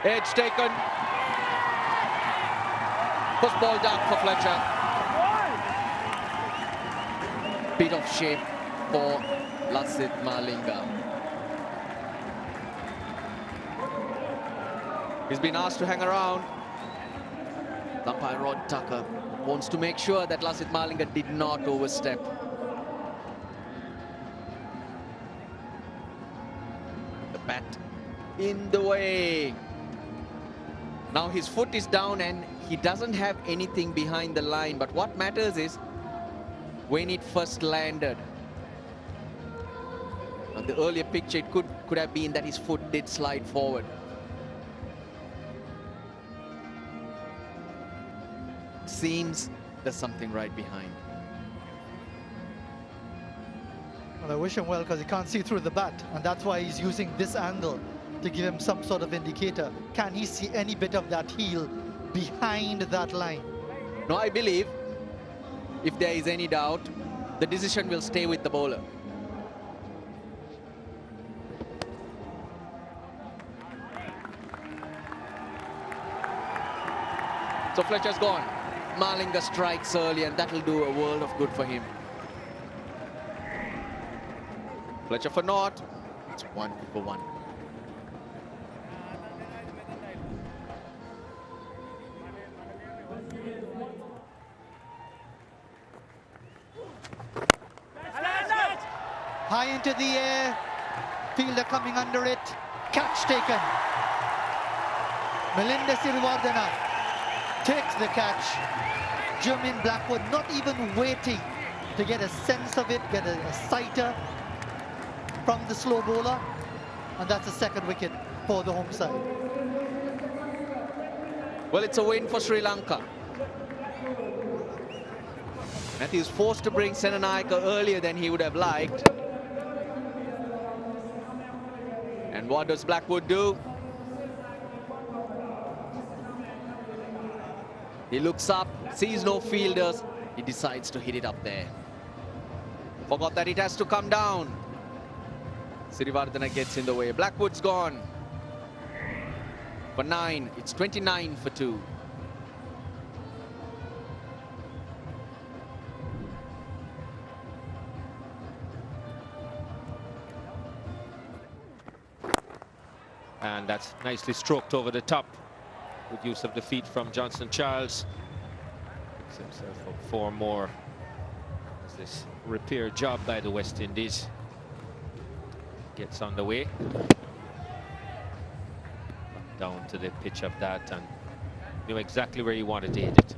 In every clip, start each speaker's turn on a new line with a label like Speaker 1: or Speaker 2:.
Speaker 1: Edge taken. First ball down for Fletcher. Bit of shape for Lasith Malinga. He's been asked to hang around. Umpire Rod Tucker wants to make sure that Lasith Malinga did not overstep. The bat in the way. Now his foot is down and he doesn't have anything behind the line. But what matters is when it first landed. Now the earlier picture, it could have been that his foot did slide forward. Seems there's something right behind.
Speaker 2: Well, I wish him well because he can't see through the bat, and that's why he's using this angle to give him some sort of indicator. Can he see any bit of that heel behind that line?
Speaker 1: No, I believe if there is any doubt, the decision will stay with the bowler. So Fletcher's gone. Malinga strikes early and that will do a world of good for him. Fletcher for naught. It's 1 for 1.
Speaker 2: High into the air. Fielder coming under it. Catch taken. Melinda Sirivardhana takes the catch. Jermaine Blackwood not even waiting to get a sense of it, get a sighter from the slow bowler. And that's the second wicket for the home side.
Speaker 1: Well, it's a win for Sri Lanka. Matthews forced to bring Senanayaka earlier than he would have liked. And what does Blackwood do? He looks up, sees no fielders. He decides to hit it up there. Forgot that it has to come down. Sirivardhana gets in the way. Blackwood's gone. For 9, it's 29 for 2.
Speaker 3: And that's nicely stroked over the top. Good use of the feet from Johnson Charles. Picks himself up 4 more. As this repair job by the West Indies gets on the way. Down to the pitch of that and knew exactly where he wanted to hit it.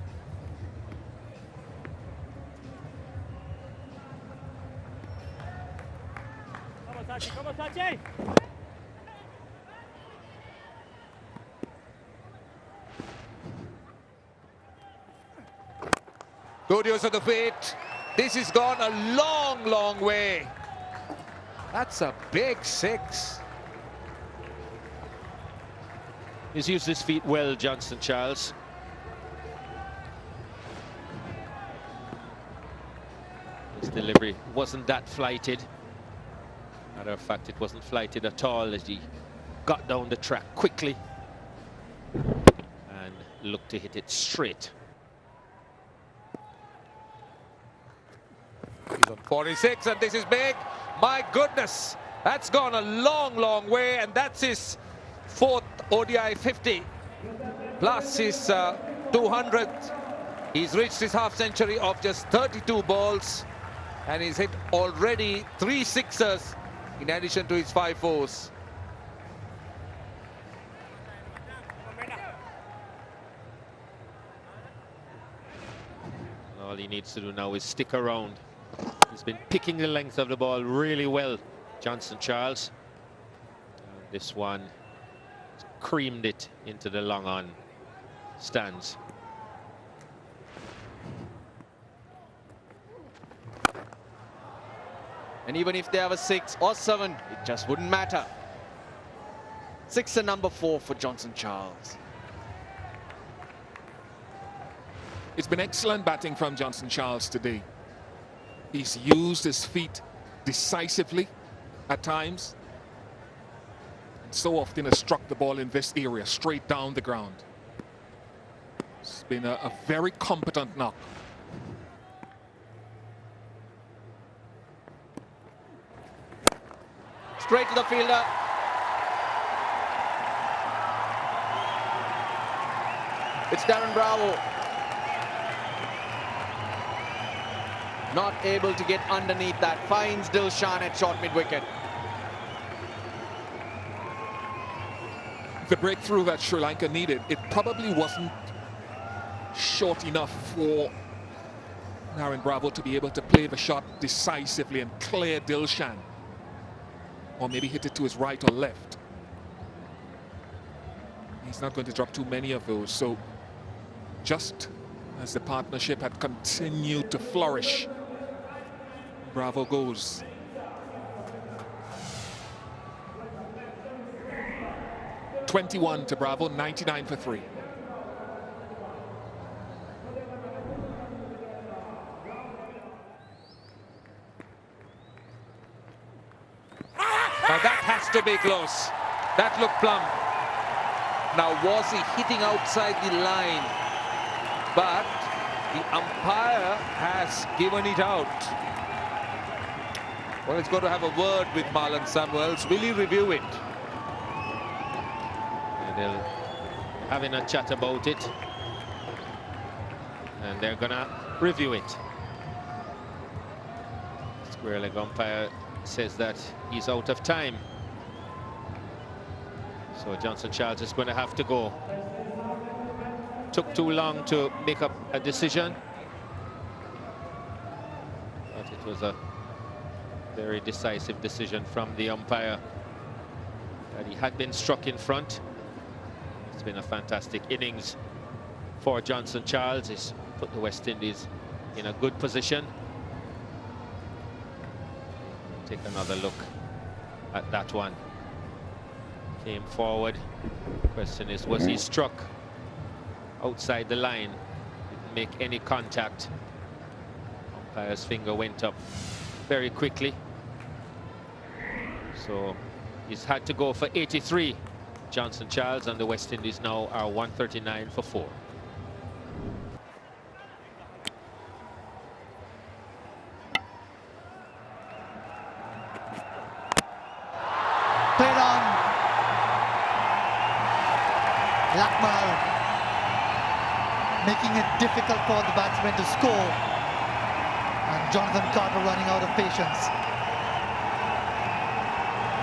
Speaker 4: Come on, Tachi!
Speaker 5: Good use of the feet. This has gone a long, long way. That's a big 6.
Speaker 3: He's used his feet well, Johnson Charles. His delivery wasn't that flighted. Matter of fact, it wasn't flighted at all as he got down the track quickly and looked to hit it straight.
Speaker 5: He's on 46 and this is big. My goodness, that's gone a long, long way, and that's his 4th ODI 50 plus his 200th. He's reached his half century of just 32 balls and he's hit already 3 sixers in addition to his 5 fours.
Speaker 3: All he needs to do now is stick around. He's been picking the length of the ball really well, Johnson Charles. And this one creamed it into the long on stands.
Speaker 1: And even if they have a 6 or 7, it just wouldn't matter. 6 and number 4 for Johnson Charles.
Speaker 6: It's been excellent batting from Johnson Charles today. He's used his feet decisively at times. so often has struck the ball in this area, straight down the ground. It's been a very competent knock.
Speaker 1: Straight to the fielder. It's Darren Bravo. Not able to get underneath that. Finds Dilshan at short mid-wicket.
Speaker 6: The breakthrough that Sri Lanka needed, it probably wasn't short enough for Darren Bravo to be able to play the shot decisively and clear Dilshan. Or maybe hit it to his right or left. He's not going to drop too many of those. So just as the partnership had continued to flourish, Bravo goes. .21 to Bravo, 99 for 3.
Speaker 5: Now that has to be close. That looked plumb. Now was he hitting outside the line? But the umpire has given it out. Well, it's going to have a word with Marlon Samuels. Will he review it?
Speaker 3: And they're having a chat about it. And they're gonna review it. Square leg umpire says that he's out of time. So Johnson Charles is going to have to go. Took too long to make up a decision. But it was a very decisive decision from the umpire that he had been struck in front. It's been a fantastic innings for Johnson Charles. He's put the West Indies in a good position. Take another look at that one. Came forward. Question is, was he struck outside the line? Didn't make any contact. Umpire's finger went up very quickly. So he's had to go for 83. Johnson Charles, and the West Indies now are 139 for 4.
Speaker 2: Played on. Lakmal making it difficult for the batsman to score. And Jonathan Carter running out of patience.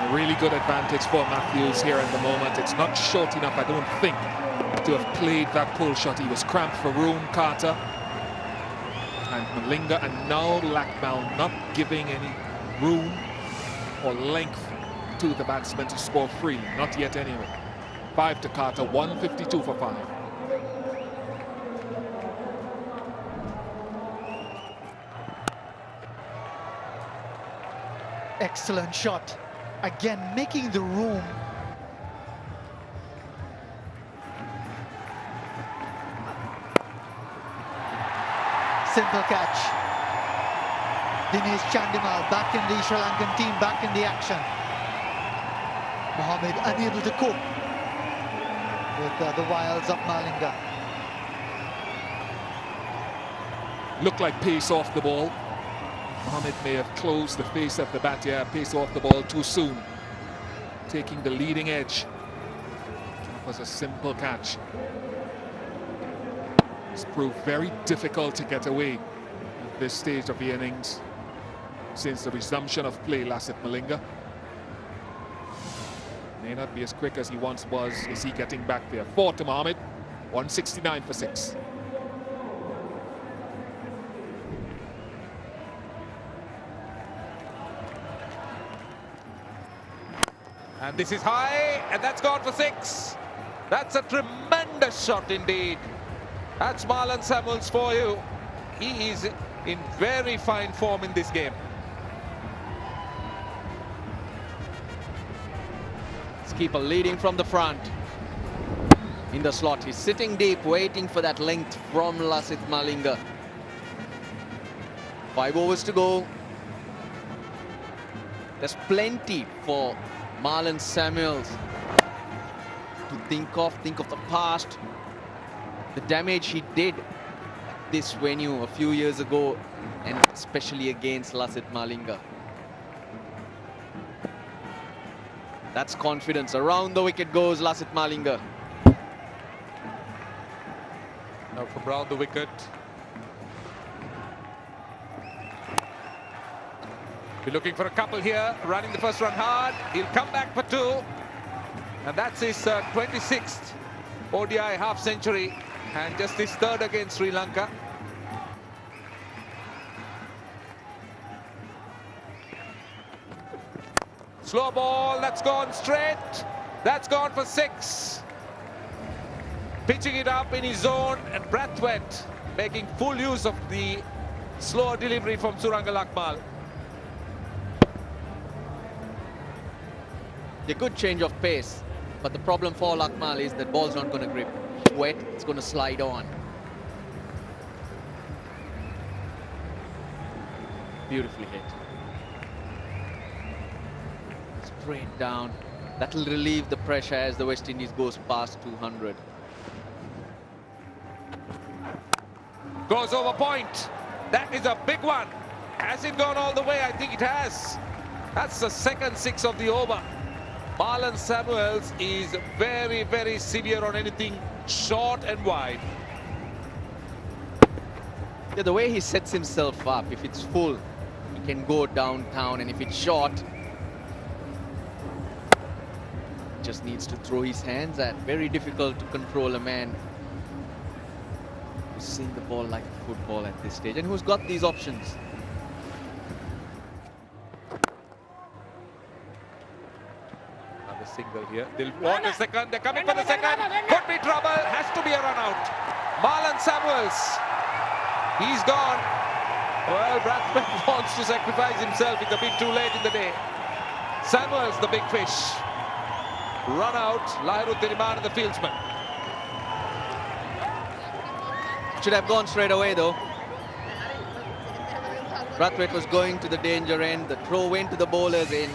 Speaker 6: A really good advantage for Matthews here at the moment. It's not short enough, I don't think, to have played that pull shot. He was cramped for room, Carter and Malinga, and now Lakmal not giving any room or length to the batsman to score free. Not yet anyway. 5 to Carter, 152 for 5.
Speaker 2: Excellent shot. Again, making the room. Simple catch. Dinesh Chandimal back in the Sri Lankan team, back in the action. Mohammed unable to cope with the wiles of Malinga.
Speaker 6: Looked like pace off the ball. Mohammed may have closed the face of the bat here, pace off the ball too soon. Taking the leading edge. That was a simple catch. It's proved very difficult to get away at this stage of the innings since the resumption of play, Lasith Malinga. May not be as quick as he once was. Is he getting back there? 4 to Mohammed, 169 for 6.
Speaker 5: And this is high, and that's gone for 6. That's a tremendous shot indeed. That's Marlon Samuels for you. He is in very fine form in this game.
Speaker 1: Keeper leading from the front. In the slot, he's sitting deep, waiting for that length from Lasith Malinga. 5 overs to go. There's plenty for Marlon Samuels think of the past, the damage he did at this venue a few years ago, and especially against Lasith Malinga. That's confidence. Around the wicket goes Lasith Malinga.
Speaker 5: Now from round the wicket. We're looking for a couple here, running the first run hard. He'll come back for 2. And that's his 26th ODI half century. And just his 3rd against Sri Lanka. Slow ball, that's gone straight. That's gone for 6. Pitching it up in his zone, and Brathwaite making full use of the slower delivery from Suranga Lakmal.
Speaker 1: A good change of pace, but the problem for Lakmal is that ball's not going to grip wet, it's going to slide on. Beautifully hit. Straight down. That'll relieve the pressure as the West Indies goes past 200.
Speaker 5: Goes over point. That is a big one. Has it gone all the way? I think it has. That's the second 6 of the over. Marlon Samuels is very, very severe on anything short and wide.
Speaker 1: Yeah, the way he sets himself up, if it's full, he can go downtown, and if it's short, just needs to throw his hands at. Very difficult to control a man who's seeing the ball like football at this stage and who's got these options.
Speaker 5: Another single here. They'll want a second. They're coming for the second. Could be trouble. Has to be a run out. Marlon Samuels. He's gone. Well, Brathwaite wants to sacrifice himself. It's a bit too late in the day. Samuels, the big fish. Run out. Lahiruddin Iman, the fieldsman.
Speaker 1: Should have gone straight away though. Brathwaite was going to the danger end. The throw went to the bowler's end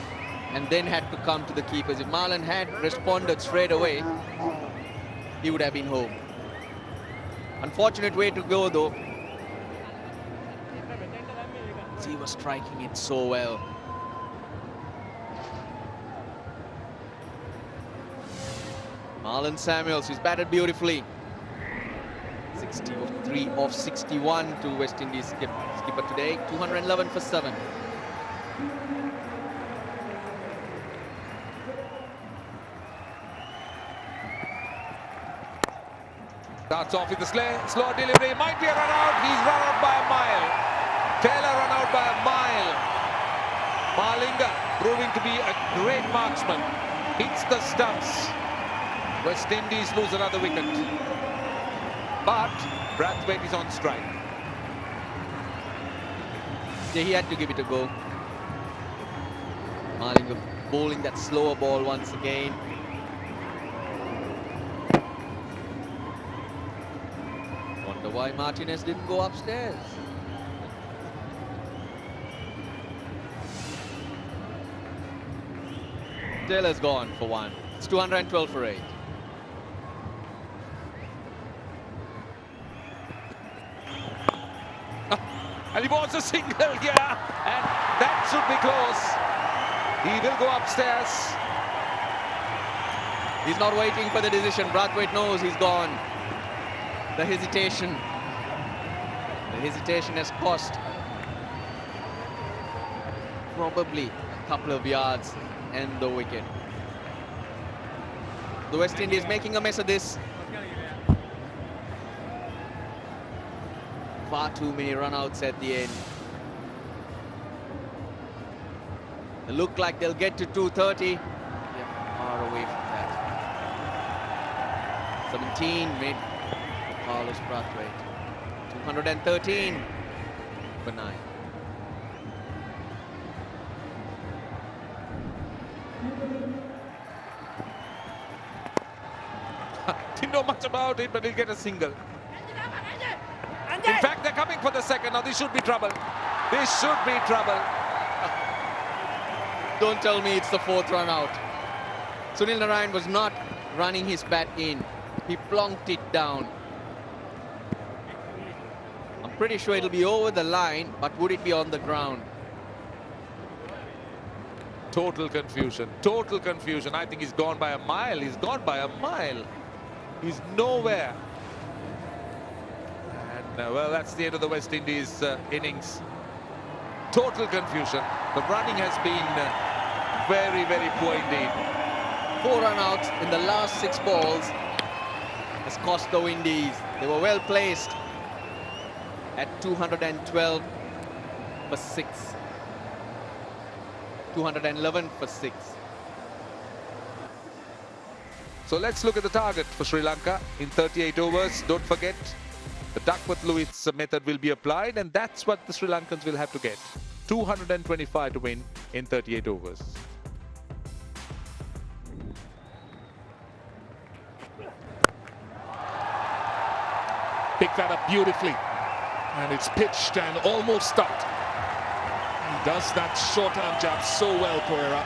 Speaker 1: and then had to come to the keepers. If Marlon had responded straight away, he would have been home. Unfortunate way to go though. He was striking it so well. Marlon Samuels, who's batted beautifully. 63 of 61 to West Indies skipper today. 211 for 7.
Speaker 5: Starts off with the slow delivery. Might be a run out. He's run out by a mile. Taylor run out by a mile. Malinga proving to be a great marksman. Hits the stumps. West Indies lose another wicket. But Brathwaite is on strike.
Speaker 1: Yeah, he had to give it a go. Malinga bowling that slower ball once again. Wonder why Martinez didn't go upstairs. Taylor's gone for 1. It's 212 for 8.
Speaker 5: And he wants a single here, and that should be close. He will go upstairs.
Speaker 1: He's not waiting for the decision. Brathwaite knows he's gone. The hesitation has cost probably a couple of yards and the wicket. The West Indies making a mess of this. Far too many run-outs at the end. They look like they'll get to 230. They're far away from that. 17 made Carlos Brathwaite. 213 for 9.
Speaker 5: Didn't know much about it, but he'll get a single. In fact, they're coming for the second. Now, this should be trouble. This should be trouble.
Speaker 1: Don't tell me it's the 4th run out. Sunil Narayan was not running his bat in. He plonked it down. I'm pretty sure it'll be over the line, but would it be on the ground?
Speaker 5: Total confusion. Total confusion. I think he's gone by a mile. He's gone by a mile. He's nowhere. And, well, that's the end of the West Indies innings. Total confusion. The running has been very, very poor indeed.
Speaker 1: 4 run outs in the last 6 balls has cost the Windies. They were well placed at 212 for 6. 211 for 6.
Speaker 5: So let's look at the target for Sri Lanka in 38 overs. Don't forget, the Duckworth-Lewis method will be applied, and that's what the Sri Lankans will have to get. 225 to win in 38 overs.
Speaker 6: Picked that up beautifully. And it's pitched and almost stopped. He does that short-arm jab so well, Pereira.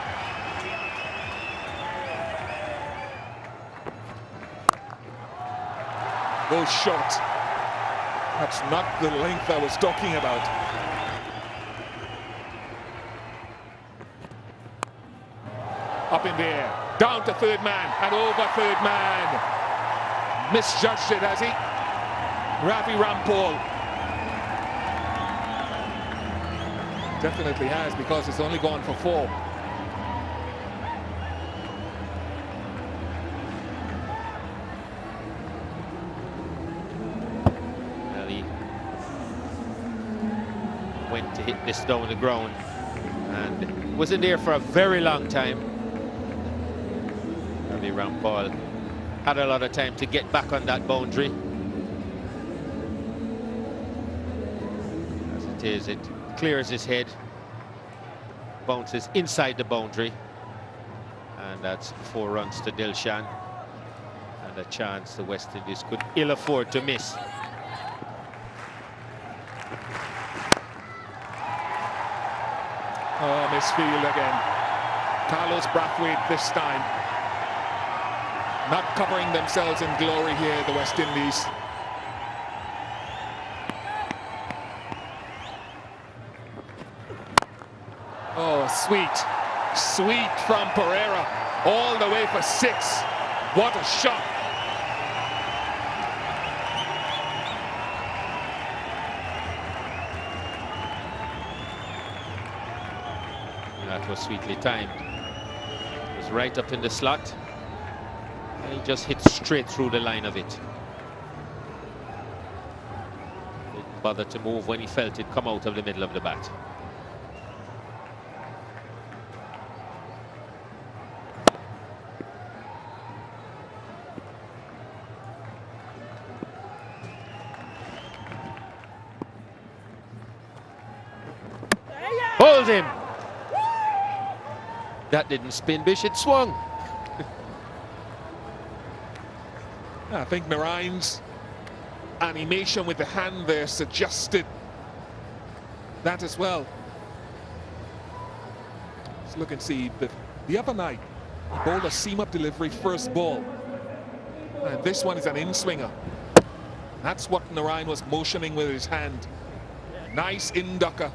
Speaker 6: Goes short. That's not the length I was talking about. Up in the air, down to third man, and over third man. Misjudged it, has he? Ravi Rampal. Definitely has, because it's only gone for 4.
Speaker 3: Well, he went to hit this down the ground and wasn't there for a very long time. Ravi Rampal had a lot of time to get back on that boundary. As it is, it clears his head, bounces inside the boundary, and that's 4 runs to Dilshan, and a chance the West Indies could ill afford to miss.
Speaker 6: Oh, misfield again. Carlos Brathwaite this time. Not covering themselves in glory here, the West Indies. Oh, sweet from Pereira, all the way for 6. What a shot.
Speaker 3: That was sweetly timed. It was right up in the slot, and he just hit straight through the line of it. Didn't bother to move when he felt it come out of the middle of the bat. Hold him! That didn't spin, Bish, it swung.
Speaker 6: I think Narayan's animation with the hand there suggested that as well. Let's look and see. The other night, he bowled a seam-up delivery first ball. And this one is an in-swinger. That's what Narayan was motioning with his hand. Nice in-ducker.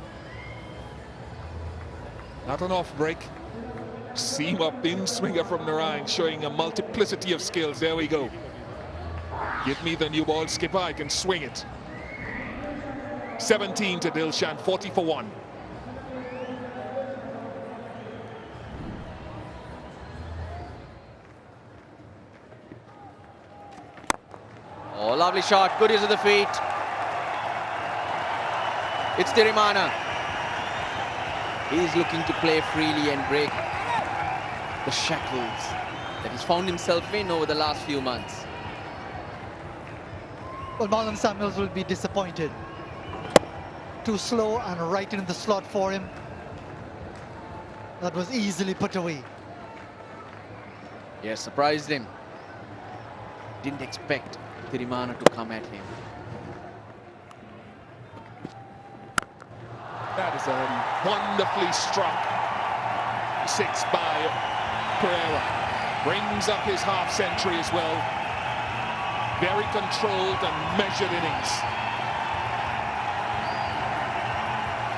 Speaker 6: Not an off-break. Seam-up in-swinger from Narayan, showing a multiplicity of skills. There we go. Give me the new ball, skipper. I can swing it. 17 to Dilshan, 40 for 1.
Speaker 1: Oh, lovely shot. Good use of the feet. It's Tirimana. He's looking to play freely and break the shackles that he's found himself in over the last few months.
Speaker 2: Well, Marlon Samuels will be disappointed. Too slow and right in the slot for him. That was easily put away.
Speaker 1: Yeah, surprised him. Didn't expect Tirimana to come at him.
Speaker 6: That is a wonderfully struck 6 by Pereira. Brings up his half century as well. Very controlled and measured innings.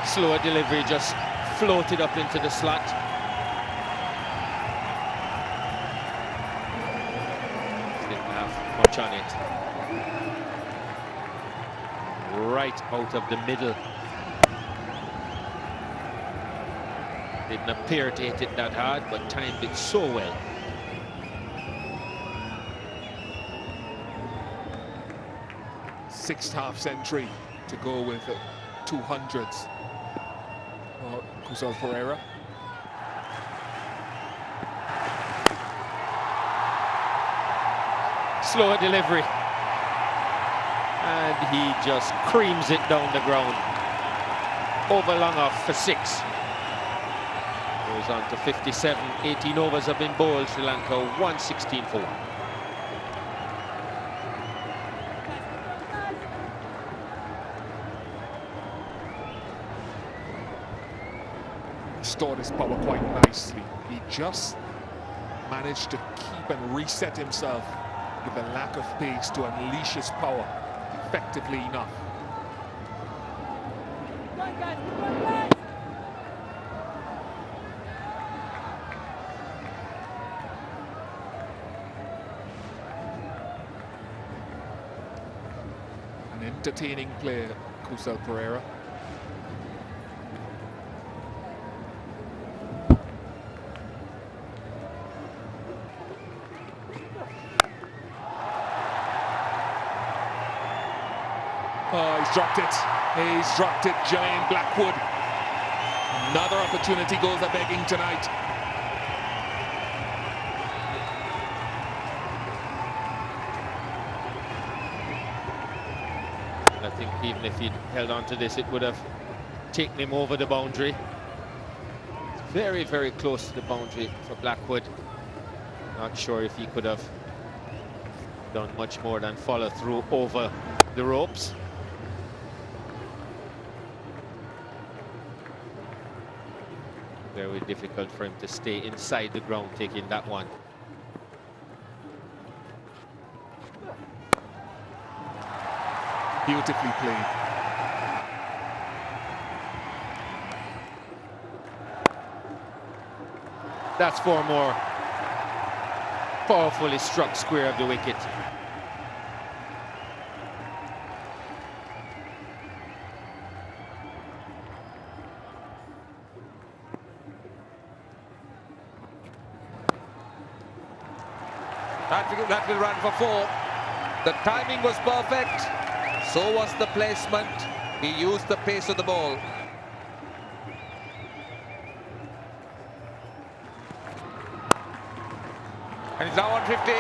Speaker 3: Slower delivery, just floated up into the slot. Didn't have much on it. Right out of the middle. Didn't appear to hit it that hard, but timed it so well.
Speaker 6: Sixth half century to go with 200s. Kusal Pereira.
Speaker 3: Slower delivery. And he just creams it down the ground. Over long off for 6. Goes on to 57. 18 overs have been bowled. Sri Lanka 116 for 1.
Speaker 6: Stored his power quite nicely. He just managed to keep and reset himself with a lack of pace to unleash his power effectively enough. An entertaining player, Kusal Pereira. Oh, he's dropped it. He's dropped it, Giant Blackwood. Another opportunity goes a-begging tonight.
Speaker 3: I think even if he'd held on to this, it would have taken him over the boundary. It's very, very close to the boundary for Blackwood. Not sure if he could have done much more than follow through over the ropes. Very difficult for him to stay inside the ground taking that one.
Speaker 6: Beautifully played.
Speaker 3: That's 4 more. Powerfully struck square of the wicket.
Speaker 5: That will run for 4. The timing was perfect. So was the placement. He used the pace of the ball. And he's now on 50.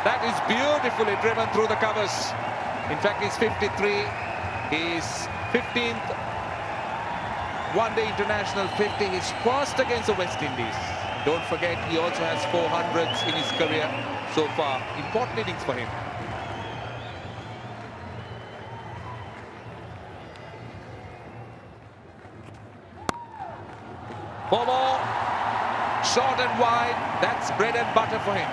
Speaker 5: That is beautifully driven through the covers. In fact, he's 53. He's 15th one-day international 50. He's first against the West Indies. Don't forget, he also has 400s in his career so far. Important innings for him. Four more. Short and wide. That's bread and butter for him.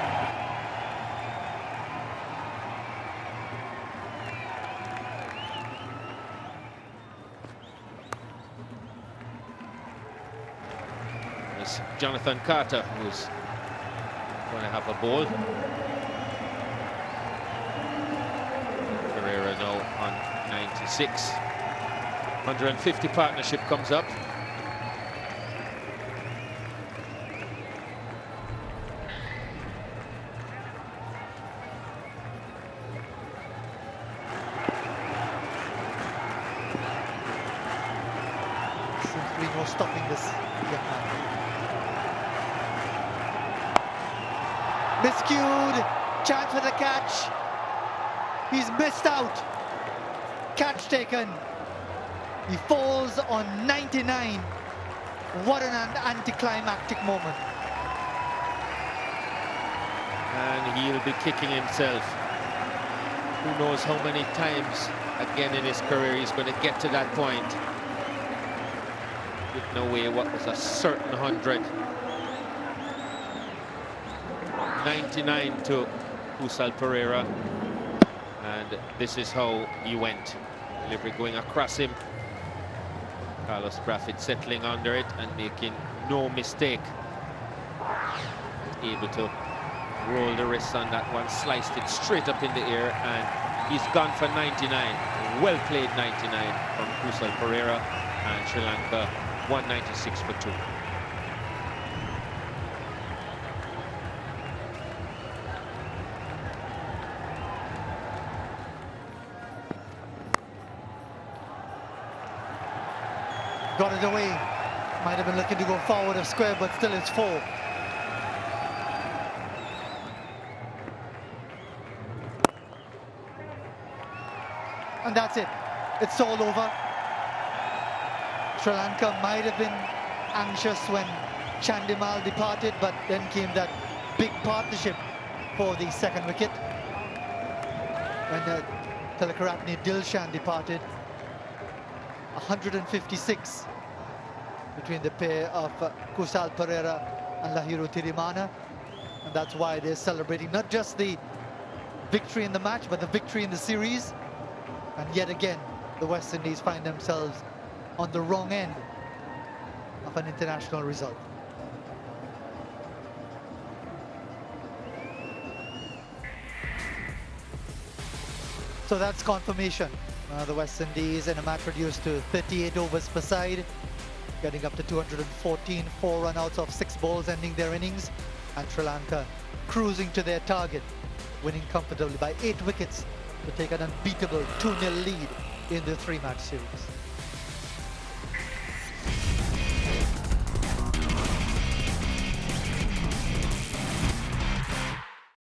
Speaker 3: It's Jonathan Carter who's going to have a ball. Pereira now on 96. 150 partnership comes up.
Speaker 2: Simply no stopping this young man. Miscued, chance for the catch. He's missed out. Catch taken. He falls on 99. What an anticlimactic moment.
Speaker 3: And he'll be kicking himself. Who knows how many times again in his career he's going to get to that point. Putting away what was a certain 100. 99 to Kusal Pereira. And this is how he went. Delivery going across him. Carlos Braffett settling under it and making no mistake. Able to roll the wrist on that one, sliced it straight up in the air, and he's gone for 99. Well played 99 from Kusal Pereira, and Sri Lanka 196 for 2.
Speaker 2: Got it away. Might have been looking to go forward of square, but still it's 4. And that's it. It's all over. Sri Lanka might have been anxious when Chandimal departed, but then came that big partnership for the second wicket. When Tilakaratne Dilshan departed, 156 between the pair of Kusal Pereira and Lahiru Tirimana. And that's why they're celebrating not just the victory in the match, but the victory in the series. And yet again, the West Indies find themselves on the wrong end of an international result. So that's confirmation. The West Indies in a match reduced to 38 overs per side, getting up to 214, 4 run-outs of 6 balls ending their innings, and Sri Lanka cruising to their target, winning comfortably by 8 wickets to take an unbeatable 2-0 lead in the 3-match series.